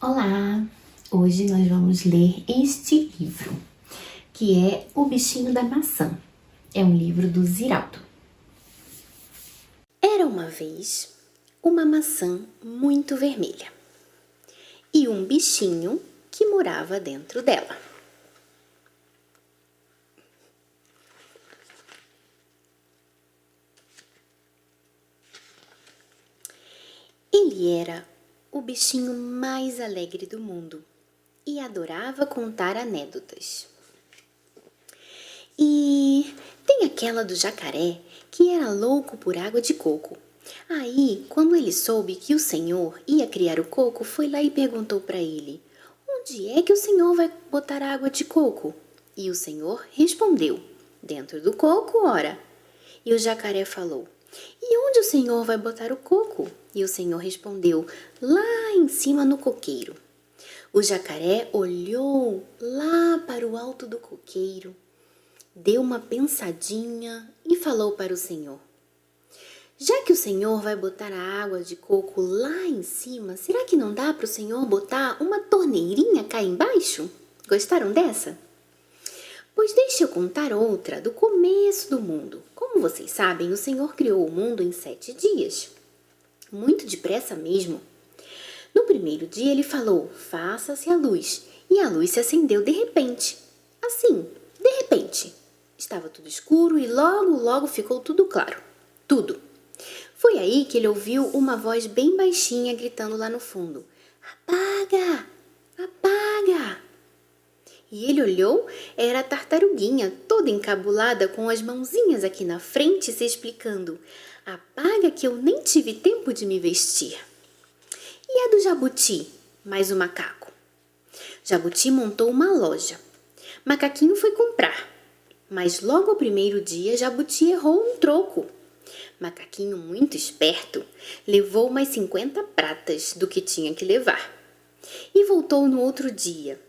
Olá! Hoje nós vamos ler este livro, que é O Bichinho da Maçã. É um livro do Ziraldo. Era uma vez uma maçã muito vermelha e um bichinho que morava dentro dela. Ele era o bichinho mais alegre do mundo e adorava contar anedotas. E tem aquela do jacaré que era louco por água de coco. Aí, quando ele soube que o senhor ia criar o coco, foi lá e perguntou para ele: "Onde é que o senhor vai botar água de coco?" E o senhor respondeu: "Dentro do coco, ora." E o jacaré falou: "E onde o senhor vai botar o coco?" E o senhor respondeu: "Lá em cima no coqueiro." O jacaré olhou lá para o alto do coqueiro, deu uma pensadinha e falou para o senhor: "Já que o senhor vai botar a água de coco lá em cima, será que não dá para o senhor botar uma torneirinha cá embaixo?" Gostaram dessa? Pois deixe eu contar outra do começo do mundo. Como vocês sabem, o Senhor criou o mundo em 7 dias. Muito depressa mesmo. No primeiro dia ele falou: "Faça-se a luz." E a luz se acendeu de repente. Assim, de repente. Estava tudo escuro e logo ficou tudo claro. Tudo. Foi aí que ele ouviu uma voz bem baixinha gritando lá no fundo: "Apaga! Apaga!" E ele olhou, era a tartaruguinha, toda encabulada, com as mãozinhas aqui na frente, se explicando: "Apaga que eu nem tive tempo de me vestir." E a do jabuti, mais o macaco? Jabuti montou uma loja. Macaquinho foi comprar, mas logo ao primeiro dia, Jabuti errou um troco. Macaquinho, muito esperto, levou mais 50 pratas do que tinha que levar. E voltou no outro dia.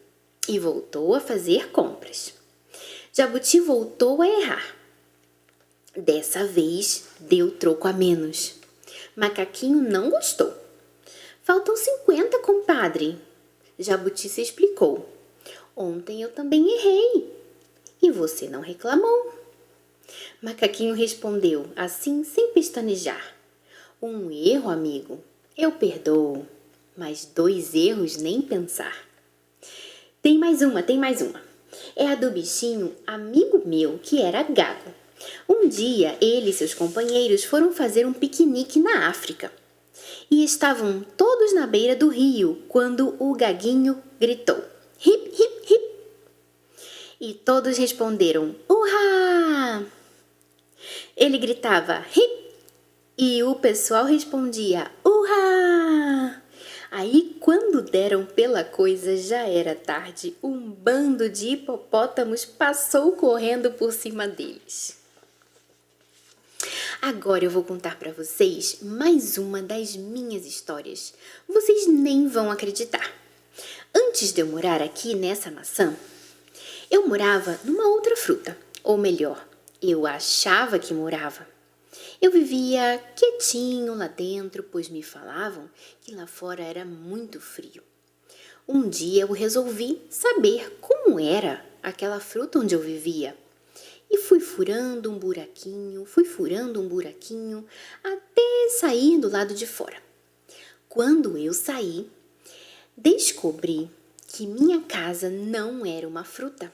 E voltou a fazer compras. Jabuti voltou a errar. Dessa vez, deu troco a menos. Macaquinho não gostou. "Faltam 50, compadre." Jabuti se explicou: "Ontem eu também errei. E você não reclamou." Macaquinho respondeu, assim sem pestanejar: "Um erro, amigo, eu perdoo, mas 2 erros nem pensar." Tem mais uma. É a do bichinho amigo meu, que era gago. Um dia, ele e seus companheiros foram fazer um piquenique na África. E estavam todos na beira do rio, quando o gaguinho gritou: "Hip, hip, hip." E todos responderam: "Urra!" Ele gritava: "Hip!" E o pessoal respondia: "Urra!" Aí, quando deram pela coisa, já era tarde. Um bando de hipopótamos passou correndo por cima deles. Agora eu vou contar para vocês mais uma das minhas histórias. Vocês nem vão acreditar. Antes de eu morar aqui nessa maçã, eu morava numa outra fruta. Ou melhor, eu achava que morava. Eu vivia quietinho lá dentro, pois me falavam que lá fora era muito frio. Um dia eu resolvi saber como era aquela fruta onde eu vivia. E fui furando um buraquinho, até sair do lado de fora. Quando eu saí, descobri que minha casa não era uma fruta.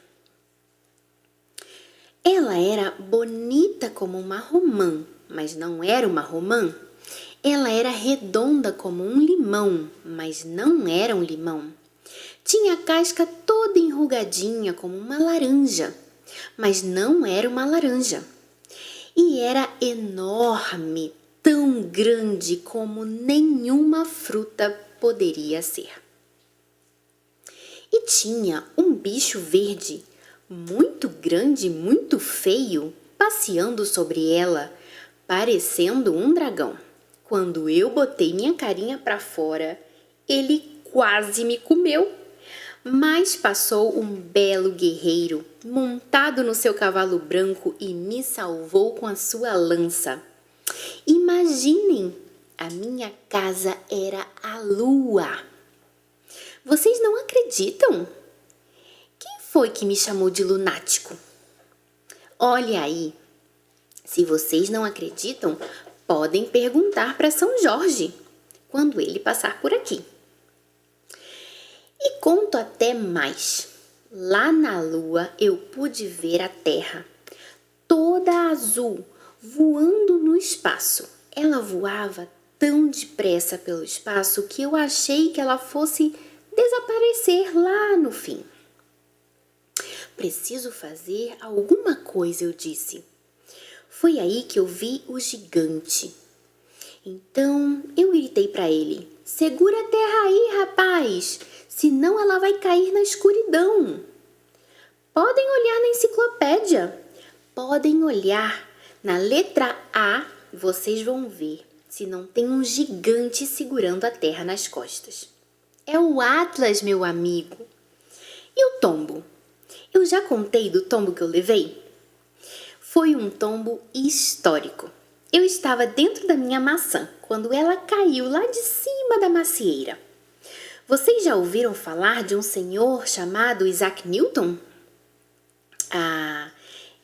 Ela era bonita como uma romã, mas não era uma romã. Ela era redonda como um limão, mas não era um limão. Tinha a casca toda enrugadinha como uma laranja, mas não era uma laranja. E era enorme, tão grande como nenhuma fruta poderia ser. E tinha um bicho verde, muito grande, muito feio, passeando sobre ela, parecendo um dragão. Quando eu botei minha carinha para fora, ele quase me comeu. Mas passou um belo guerreiro, montado no seu cavalo branco, e me salvou com a sua lança. Imaginem, a minha casa era a lua. Vocês não acreditam? Quem foi que me chamou de lunático? Olhe aí. Se vocês não acreditam, podem perguntar para São Jorge quando ele passar por aqui. E conto até mais. Lá na lua eu pude ver a Terra, toda azul, voando no espaço. Ela voava tão depressa pelo espaço que eu achei que ela fosse desaparecer lá no fim. Preciso fazer alguma coisa, eu disse. Foi aí que eu vi o gigante. Então eu gritei para ele: segura a terra aí, rapaz, senão ela vai cair na escuridão. Podem olhar na enciclopédia, podem olhar. Na letra A, vocês vão ver se não tem um gigante segurando a terra nas costas. É o Atlas, meu amigo. E o tombo? Eu já contei do tombo que eu levei? Foi um tombo histórico. Eu estava dentro da minha maçã quando ela caiu lá de cima da macieira. Vocês já ouviram falar de um senhor chamado Isaac Newton? Ah,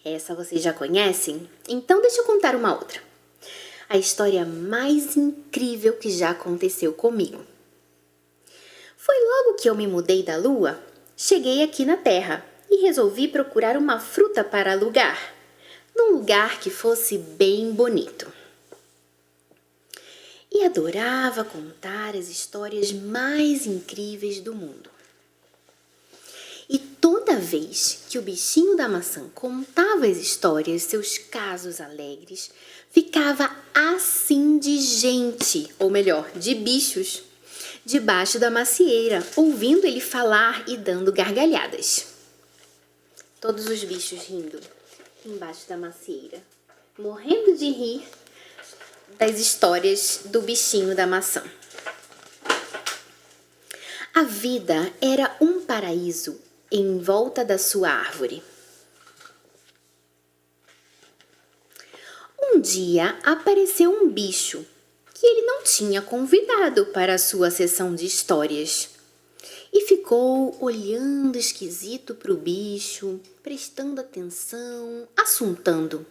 essa vocês já conhecem? Então deixa eu contar uma outra. A história mais incrível que já aconteceu comigo. Foi logo que eu me mudei da Lua, cheguei aqui na Terra e resolvi procurar uma fruta para alugar, num lugar que fosse bem bonito. E adorava contar as histórias mais incríveis do mundo. E toda vez que o bichinho da maçã contava as histórias, seus casos alegres, ficava assim de gente, ou melhor, de bichos, debaixo da macieira, ouvindo ele falar e dando gargalhadas. Todos os bichos rindo embaixo da macieira, morrendo de rir das histórias do bichinho da maçã. A vida era um paraíso em volta da sua árvore. Um dia apareceu um bicho que ele não tinha convidado para a sua sessão de histórias. E ficou olhando esquisito para o bicho, prestando atenção, assuntando.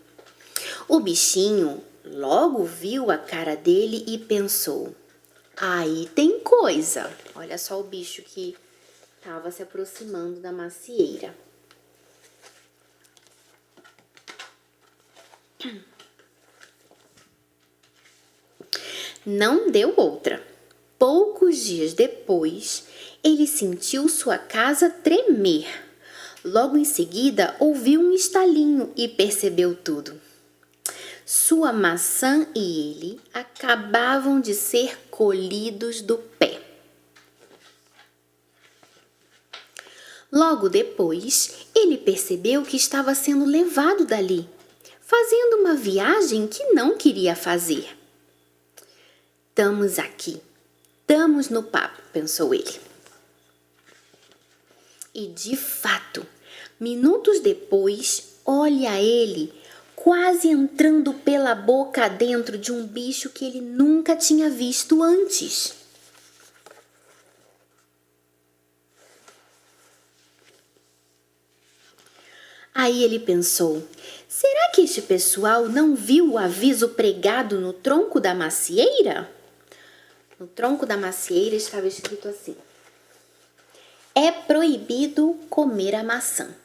O bichinho logo viu a cara dele e pensou: aí tem coisa. Olha só o bicho que estava se aproximando da macieira. Não deu outra. Poucos dias depois, ele sentiu sua casa tremer. Logo em seguida, ouviu um estalinho e percebeu tudo. Sua maçã e ele acabavam de ser colhidos do pé. Logo depois, ele percebeu que estava sendo levado dali, fazendo uma viagem que não queria fazer. Estamos aqui, estamos no papo, pensou ele. E de fato, minutos depois, olha ele quase entrando pela boca dentro de um bicho que ele nunca tinha visto antes. Aí ele pensou: será que este pessoal não viu o aviso pregado no tronco da macieira? No tronco da macieira estava escrito assim: é proibido comer a maçã.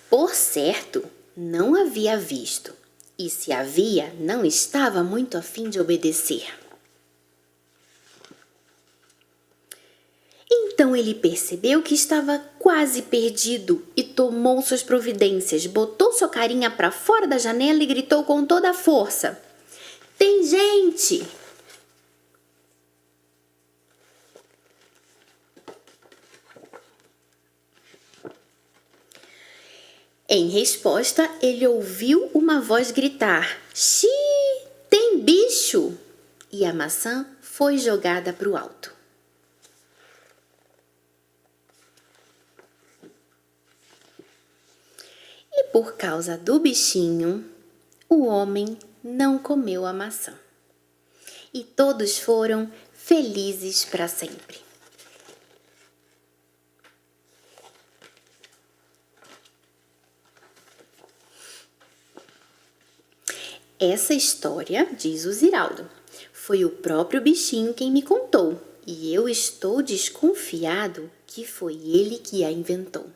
Por certo, não havia visto, e se havia, não estava muito a fim de obedecer. Então ele percebeu que estava quase perdido e tomou suas providências, botou sua carinha para fora da janela e gritou com toda a força: tem gente! Em resposta, ele ouviu uma voz gritar: xiii, tem bicho! E a maçã foi jogada para o alto. E por causa do bichinho, o homem não comeu a maçã. e todos foram felizes para sempre. Essa história, diz o Ziraldo, foi o próprio bichinho quem me contou, e eu estou desconfiado que foi ele que a inventou.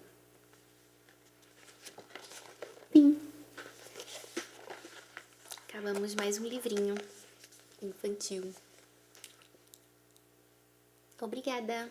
Fim. Acabamos mais um livrinho infantil. Obrigada!